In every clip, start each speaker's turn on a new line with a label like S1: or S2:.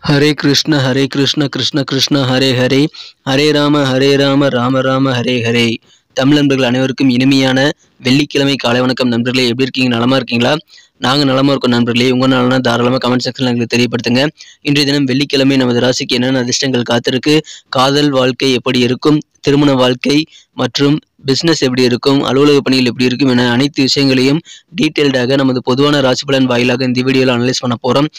S1: ஹரே கிருஷ்ண கிருஷ்ண கிருஷ்ண ஹரே ஹரே, ஹரே ராம ராம ராம ஹரே ஹரே. தமிழ் நண்பர்கள் அனைவருக்கும் இனிமையான வெள்ளிக்கிழமை காலை வணக்கம் நண்பர்களே. எப்படி இருக்கீங்க? நலமா இருக்கீங்களா? நாங்கள் நலமா இருக்கோம் நண்பர்களே. உங்கள் நலனா தாராளமாக கமெண்ட் செக்ஷனில் எங்களுக்கு தெரியப்படுத்துங்க. இன்றைய தினம் வெள்ளிக்கிழமை நமது ராசிக்கு என்னென்ன அதிர்ஷ்டங்கள் காத்திருக்கு, காதல் வாழ்க்கை எப்படி இருக்கும், திருமண வாழ்க்கை மற்றும் பிஸ்னஸ் எப்படி இருக்கும், அலுவலக பணிகள் எப்படி இருக்கும் என அனைத்து விஷயங்களையும் டீட்டெயில்டாக நமது பொதுவான ராசி பலன் வாயிலாக இந்த வீடியோவில் அனலைஸ் பண்ண போகிறோம்.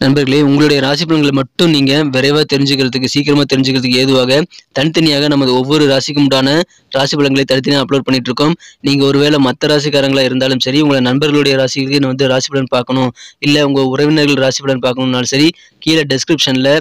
S1: நண்பர்களே, உங்களுடைய ராசி பலன்களை மட்டும் நீங்கள் விரைவாக தெரிஞ்சுக்கிறதுக்கு, சீக்கிரமாக தெரிஞ்சுக்கிறதுக்கு ஏதுவாக தனித்தனியாக நமது ஒவ்வொரு ராசிக்கும் உண்டான ராசி பலன்களை தனித்தனியாக அப்லோட் பண்ணிட்டு இருக்கோம். நீங்கள் ஒருவேளை மற்ற ராசிக்காரங்களாக இருந்தாலும் சரி, உங்களை நண்பர்களுடைய ராசிக்கு ராசி பலன் பார்க்கணும், இல்லை உங்கள் உறவினர்கள் ராசி பலன் பார்க்கணும்னாலும் சரி, கீழே டெஸ்கிரிப்ஷனில்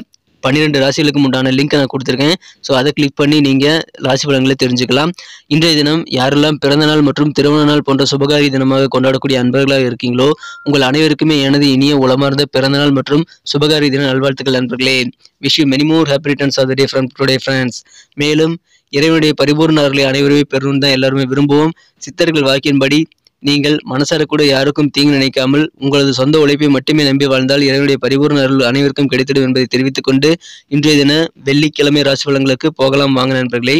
S1: 12 ராசிகளுக்கு உண்டான லிங்க் நான் கொடுத்துருக்கேன். ஸோ அதை கிளிக் பண்ணி நீங்கள் ராசி பலன்களை தெரிஞ்சுக்கலாம். இன்றைய தினம் யாரெல்லாம் பிறந்தநாள் மற்றும் திருமண நாள் போன்ற சுபகாரி தினமாக கொண்டாடக்கூடிய அன்பர்களாக இருக்கீங்களோ, உங்கள் அனைவருக்குமே எனது இனிய உளமார்ந்த பிறந்தநாள் மற்றும் சுபகாரி தின நல்வாழ்த்துக்கள் நண்பர்களே. Wish you many more happy returns of the day from today friends. மேலும் இறைவனுடைய பரிபூர்ண அருளை அனைவருமே பெறணும் தான் எல்லாருமே விரும்புவோம். சித்தர்கள் வாக்கின்படி நீங்கள் மனசார கூட யாருக்கும் தீங்கு நினைக்காமல் உங்களது சொந்த உழைப்பை மட்டுமே நம்பி வாழ்ந்தால் இறைவனுடைய பரிபூர்ண அருள் அனைவருக்கும் கிடைத்திடும் என்பதை தெரிவித்துக் கொண்டு இன்றைய தின வெள்ளிக்கிழமை ராசி பலன்களுக்கு போகலாம் வாங்க நண்பர்களே.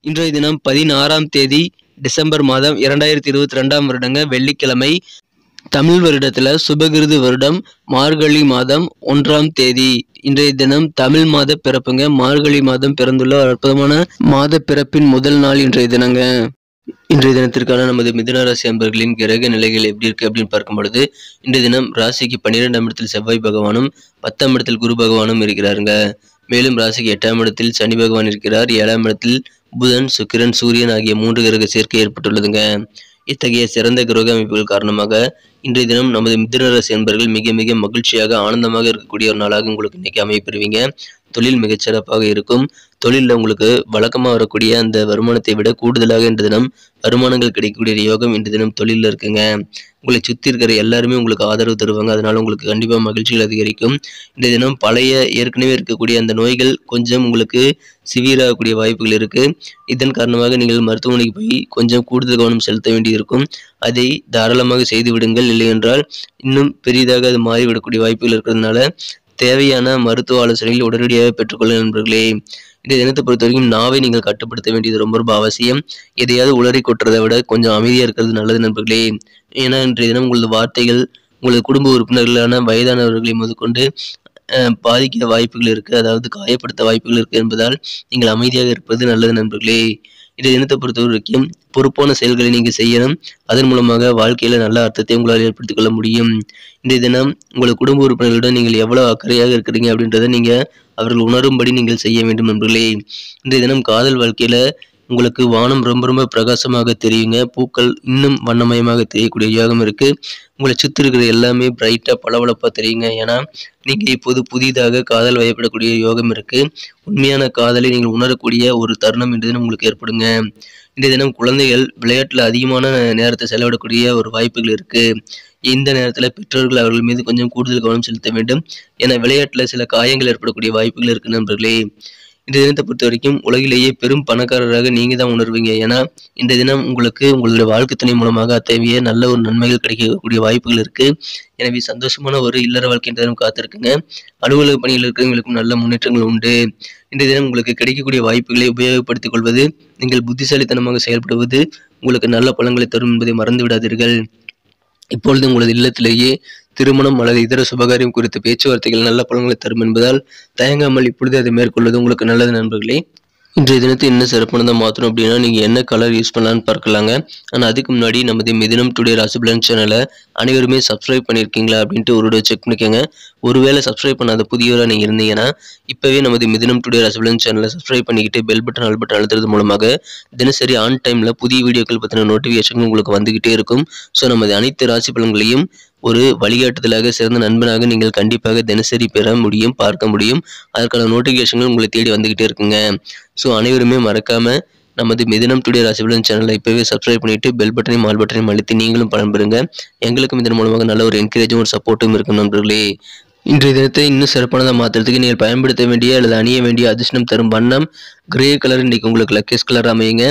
S1: இன்றைய தினம் 16ஆம் தேதி டிசம்பர் மாதம் 2022 வருடங்க வெள்ளிக்கிழமை. தமிழ் வருடத்தில் சுபகிருது வருடம் மார்கழி மாதம் 1ஆம் தேதி. இன்றைய தினம் தமிழ் மாத பிறப்புங்க. மார்கழி மாதம் பிறந்துள்ள அற்புதமான மாத பிறப்பின் முதல் நாள் இன்றைய தினங்க. இன்றைய தினத்திற்கான நமது மிதுன ராசி அன்பர்களின் கிரக நிலைகள் எப்படி இருக்கு அப்படின்னு பார்க்கும் பொழுது, இன்றைய தினம் ராசிக்கு 12ஆம் இடத்தில் செவ்வாய் பகவானும் 10ஆம் இடத்தில் குரு பகவானும் இருக்கிறாருங்க. மேலும் ராசிக்கு 8ஆம் இடத்தில் சனி பகவான் இருக்கிறார். 7ஆம் இடத்தில் புதன், சுக்கிரன், சூரியன் ஆகிய 3 கிரக சேர்க்கை ஏற்பட்டுள்ளதுங்க. இத்தகைய சிறந்த கிரக அமைப்புகள் காரணமாக இன்றைய தினம் நமது மிதுன ராசி என்பர்கள் மிக மிக மகிழ்ச்சியாக ஆனந்தமாக இருக்கக்கூடிய ஒரு நாளாக உங்களுக்கு இன்னைக்கு அமைப்பெறுவீங்க. தொழில் மிகச்சிறப்பாக இருக்கும். தொழிலில் உங்களுக்கு வழக்கமாக வரக்கூடிய அந்த வருமானத்தை விட கூடுதலாக இன்றைய தினம் வருமானங்கள் கிடைக்கக்கூடிய யோகம் இன்றைய தினம் தொழிலில் இருக்குங்க. உங்களை சுற்றி இருக்கிற எல்லாருமே உங்களுக்கு ஆதரவு தருவாங்க. அதனால உங்களுக்கு கண்டிப்பாக மகிழ்ச்சிகள் அதிகரிக்கும். இன்றைய தினம் பழைய ஏற்கனவே இருக்கக்கூடிய அந்த நோய்கள் கொஞ்சம் உங்களுக்கு சிவியராகக்கூடிய வாய்ப்புகள் இருக்கு. இதன் காரணமாக நீங்கள் மருத்துவமனைக்கு போய் கொஞ்சம் கூடுதல் கவனம் செலுத்த வேண்டியிருக்கும். அதை தாராளமாக செய்து விடுங்கள். இல்லை என்றால் இன்னும் பெரிதாக அது மாறிவிடக்கூடிய வாய்ப்புகள் இருக்கிறதுனால தேவையான மருத்துவ ஆலோசனைகள் உடனடியாக பெற்றுக்கொள்ள நண்பர்களே. இந்த தினத்தை பொறுத்த வரைக்கும் நாவை நீங்கள் கட்டுப்படுத்த வேண்டியது ரொம்ப ரொம்ப அவசியம். எதையாவது உளறி கொட்டுறதை விட கொஞ்சம் அமைதியாக இருக்கிறது நல்லது நண்பர்களே. ஏன்னா இன்றைய தினம் உங்களது வார்த்தைகள் உங்களது குடும்ப உறுப்பினர்களான வயதானவர்களை முதற்கொண்டு பாதிக்க வாய்ப்புகள் இருக்குது, அதாவது காயப்படுத்த வாய்ப்புகள் இருக்குது என்பதால் நீங்கள் அமைதியாக இருப்பது நல்லது நண்பர்களே. இந்த தினத்தை பொறுத்த வரைக்கும் பொறுப்பான செயல்களை நீங்கள் செய்யணும். அதன் மூலமாக வாழ்க்கையில் நல்ல அர்த்தத்தை உங்களால் ஏற்படுத்திக் கொள்ள முடியும். இன்றைய தினம் உங்களது குடும்ப உறுப்பினர்களுடன் நீங்கள் எவ்வளவு அக்கறையாக இருக்கிறீங்க அப்படின்றத நீங்கள் அவர்கள் உணரும்படி நீங்கள் செய்ய வேண்டும் நண்பர்களே. இன்றைய தினம் காதல் வாழ்க்கையில் உங்களுக்கு வானம் ரொம்ப ரொம்ப பிரகாசமாக தெரியுங்க. பூக்கள் இன்னும் வண்ணமயமாக தெரியக்கூடிய யோகம் இருக்கு. உங்களை சுற்றி இருக்கிற எல்லாமே பிரைட்டா பளபளப்பா தெரியுங்க. ஏன்னா நீங்க இப்போது புதிதாக காதல் வயப்படக்கூடிய யோகம் இருக்கு. உண்மையான காதலை நீங்கள் உணரக்கூடிய ஒரு தருணம் இன்றைய தினம் உங்களுக்கு ஏற்படுங்க. இன்றைய தினம் குழந்தைகள் விளையாட்டுல அதிகமான நேரத்தை செலவிடக்கூடிய ஒரு வாய்ப்புகள் இருக்கு. இந்த நேரத்தில் பெற்றோர்கள் அவர்கள் மீது கொஞ்சம் கூடுதல் கவனம் செலுத்த வேண்டும். ஏன்னா விளையாட்டுல சில காயங்கள் ஏற்படக்கூடிய வாய்ப்புகள் இருக்கு நண்பர்களே. இந்த தினத்தை பொறுத்த வரைக்கும் உலகிலேயே பெரும் பணக்காரராக நீங்க தான் உணர்வீங்க. ஏன்னா இந்த தினம் உங்களுக்கு உங்களுடைய வாழ்க்கை துணை மூலமாக அத்தகைய நல்ல ஒரு நன்மைகள் கிடைக்கக்கூடிய வாய்ப்புகள் இருக்கு. எனவே சந்தோஷமான ஒரு இல்லற வாழ்க்கை இந்த தினம் காத்திருக்குங்க. அலுவலக பணியில் இருக்கிறவங்களுக்கும் நல்ல முன்னேற்றங்கள் உண்டு. இந்த தினம் உங்களுக்கு கிடைக்கக்கூடிய வாய்ப்புகளை உபயோகப்படுத்திக் கொள்வது, நீங்கள் புத்திசாலித்தனமாக செயல்படுவது உங்களுக்கு நல்ல பலன்களை தரும் என்பதை மறந்து விடாதீர்கள். இப்பொழுது உங்களது இல்லத்திலேயே திருமணம் அல்லது இதர சுபகாரியம் குறித்த பேச்சுவார்த்தைகள் நல்ல பலன்களை தரும் என்பதால் தயங்காமல் இப்பொழுது அதை மேற்கொள்வது உங்களுக்கு நல்லது நண்பர்களே. இன்றைய தினத்தை என்ன சிறப்பானதாக மாற்றணும் அப்படின்னா நீங்கள் என்ன கலர் யூஸ் பண்ணலான்னு பார்க்கலாங்க. ஆனால் அதுக்கு முன்னாடி நமது மிதுனம் டுடே ராசி பலன் சேனலை அனைவருமே சப்ஸ்கிரைப் பண்ணியிருக்கீங்களா அப்படின்ட்டு ஒரு செக் பண்ணிக்கோங்க. ஒருவேளை சப்ஸ்கிரைப் பண்ணாத புதியவராக நீங்கள் இருந்தீங்கன்னா இப்போவே நமது மிதுனம் டுடே ராசி பலன் சேனலை சப்ஸ்கிரைப் பண்ணிக்கிட்டு பெல் பட்டன் ஆல் பட்டன் அழுத்துறது மூலமாக தினசரி ஆன் டைமில் புதிய வீடியோக்கள் பற்றின நோட்டிஃபிகேஷன் உங்களுக்கு வந்துக்கிட்டே இருக்கும். ஸோ நமது அனைத்து ராசி பலன்களையும் ஒரு வழிகாட்டுதலாக சிறந்த நண்பனாக நீங்கள் கண்டிப்பாக தினசரி பெற முடியும், பார்க்க முடியும். அதற்கான நோட்டிஃபிகேஷன்கள் உங்களை தேடி வந்துக்கிட்டே இருக்குங்க. ஸோ அனைவருமே மறக்காம நமது மிதுனம் டுடே ராசி பலன் சேனலை இப்போவே சப்ஸ்கிரைப் பண்ணிட்டு பெல் பட்டனையும் ஆல் பட்டனையும் அழுத்தி நீங்களும் பலன் பெறுங்க. எங்களுக்கும் இதன் மூலமாக நல்ல ஒரு என்கரேஜும் ஒரு சப்போர்ட்டும் இருக்கும் நண்பர்களே. இன்றைய தினத்தை இன்னும் சிறப்பானதாக மாற்றுறதுக்கு நீங்கள் பயன்படுத்த வேண்டிய அல்லது அணிய வேண்டிய அதிர்ஷ்டம் தரும் வண்ணம் கிரே கலர். இன்றைக்கி உங்களுக்கு லக்கேஸ் கலர் அமையுங்க.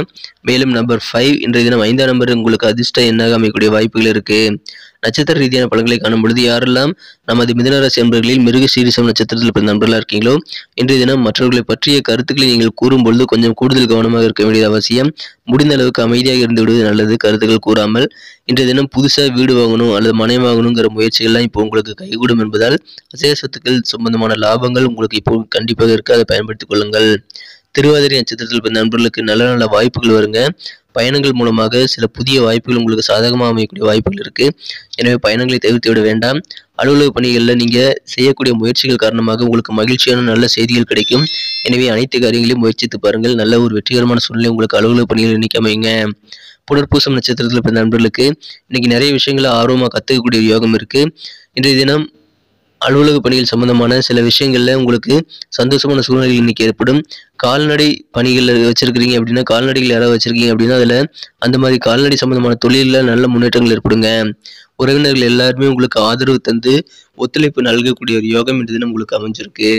S1: மேலும் நம்பர் 5 இன்றைய தினம் 5ஆம் நம்பர் உங்களுக்கு அதிர்ஷ்ட எண்ணாக அமையக்கூடிய வாய்ப்புகள் இருக்குது. நட்சத்திர ரீதியான பலன்களை காணும் பொழுது யாரெல்லாம் நமது மிதுன ராசி நண்பர்களில் மிருக சீரிசம் நட்சத்திரத்தில் பிறந்த நண்பர்களாக இருக்கீங்களோ இன்றைய தினம் மற்றவர்களை பற்றிய கருத்துக்களை நீங்கள் கூறும்பொழுது கொஞ்சம் கூடுதல் கவனமாக இருக்க வேண்டியது அவசியம். முடிந்த அளவுக்கு அமைதியாக இருந்து விடுவது நல்லது. கருத்துக்கள் கூறாமல் இன்றைய தினம் புதுசாக வீடு வாங்கணும் அல்லது மனை வாங்கணுங்கிற முயற்சிகள்லாம் இப்போ உங்களுக்கு கைகூடும் என்பதால் அசைய சொத்துக்கள் சம்பந்தமான லாபங்கள் உங்களுக்கு இப்போ கண்டிப்பாக இருக்கு. அதை பயன்படுத்திக் கொள்ளுங்கள். திருவாதிரை நட்சத்திரத்தில் பிறந்த நண்பர்களுக்கு நல்ல நல்ல வாய்ப்புகள் வருங்க. பயணங்கள் மூலமாக சில புதிய வாய்ப்புகள் உங்களுக்கு சாதகமாக அமையக்கூடிய வாய்ப்புகள் இருக்குது. எனவே பயணங்களை தவிர்த்து விட வேண்டாம். அலுவலக பணிகளில் நீங்கள் செய்யக்கூடிய முயற்சிகள் காரணமாக உங்களுக்கு மகிழ்ச்சியான நல்ல செய்திகள் கிடைக்கும். எனவே அனைத்து காரியங்களையும் முயற்சித்து பாருங்கள். நல்ல ஒரு வெற்றிகரமான சூழ்நிலை உங்களுக்கு அலுவலக பணிகள் இன்னைக்கு அமையுங்க. புனர்பூசம் நட்சத்திரத்தில் பிறந்த நண்பர்களுக்கு இன்னைக்கு நிறைய விஷயங்களை ஆர்வமாக கற்றுக்கக்கூடிய யோகம் இருக்குது. இன்றைய தினம் அலுவலக பணிகள் சம்பந்தமான சில விஷயங்களில் உங்களுக்கு சந்தோஷமான சூழ்நிலைகள் இன்னைக்கு ஏற்படும். கால்நடை பணிகளில் வச்சிருக்கிறீங்க அப்படின்னா, கால்நடைகள் யாராவது வச்சிருக்கீங்க அப்படின்னா அதில் அந்த மாதிரி கால்நடை சம்பந்தமான தொழிலில் நல்ல முன்னேற்றங்கள் ஏற்படுங்க. உறவினர்கள் எல்லாருமே உங்களுக்கு ஆதரவு தந்து ஒத்துழைப்பு நல்கக்கூடிய ஒரு யோகம் இந்த தினம் உங்களுக்கு அமைஞ்சிருக்கு.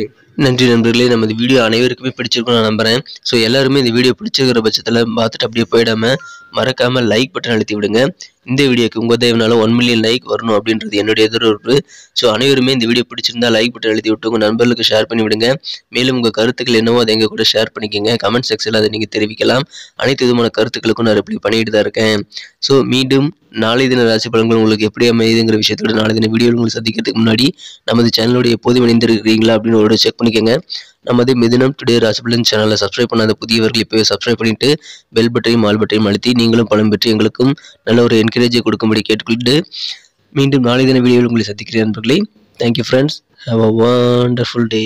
S1: நன்றி நண்பர்களே. நமது வீடியோ அனைவருக்குமே பிடிச்சிருக்கும்னு நான் நம்புகிறேன். ஸோ எல்லாருமே இந்த வீடியோ பிடிச்சிருக்கிற பட்சத்தில் பார்த்துட்டு அப்படியே போயிடாமல் மறக்காமல் லைக் பட்டன் அழுத்தி விடுங்க. இந்த வீடியோக்கு உங்கள் தயவுனால 1 மில்லியன் லைக் வரணும் அப்படின்றது என்னுடைய எதிர்பார்ப்பு. ஸோ அனைவருமே இந்த வீடியோ பிடிச்சிருந்தா லைக் பட்டன் அழுத்தி விட்டு உங்கள் நண்பர்களுக்கு ஷேர் பண்ணி விடுங்க. மேலும் உங்கள் கருத்துக்கள் என்னவோ அதை எங்கள் கூட ஷேர் பண்ணிக்கோங்க. கமெண்ட் செக்ஷனில் அதை நீங்கள் தெரிவிக்கலாம். அனைத்து விதமான கருத்துக்களுக்கும் நான் ரிப்ளை பண்ணிட்டு தான் இருக்கேன். ஸோ மீண்டும் நாளை தின ராசி பலன்கள் உங்களுக்கு எப்படி அமையுதுங்கிற விஷயத்தோட நாளை தின வீடியோவில் உங்களுக்கு சந்திக்கிறதுக்கு முன்னாடி நமது சேனலோட எப்போதும் இணைந்திருக்கிறீங்களா அப்படின்னு ஒரு செக் பண்ணிக்கோங்க. நமது மிதுனம் டுடே ராசி பலன் சேனலை சப்ஸ்கிரைப் பண்ணாத புதியவர்கள் இப்போவே சப்ஸ்கிரைப் பண்ணிட்டு பெல் பட்டையும் ஆல் பட்டையும் அழுத்தி நீங்களும் பலம் பெற்று எங்களுக்கும் நல்ல ஒரு என்கரேஜை கொடுக்கும்படி கேட்டுக்கொண்டு மீண்டும் நாளை தின வீடியோவில் உங்களை சந்திக்கிறேன் நண்பர்களே. Thank you friends. Have a wonderful day.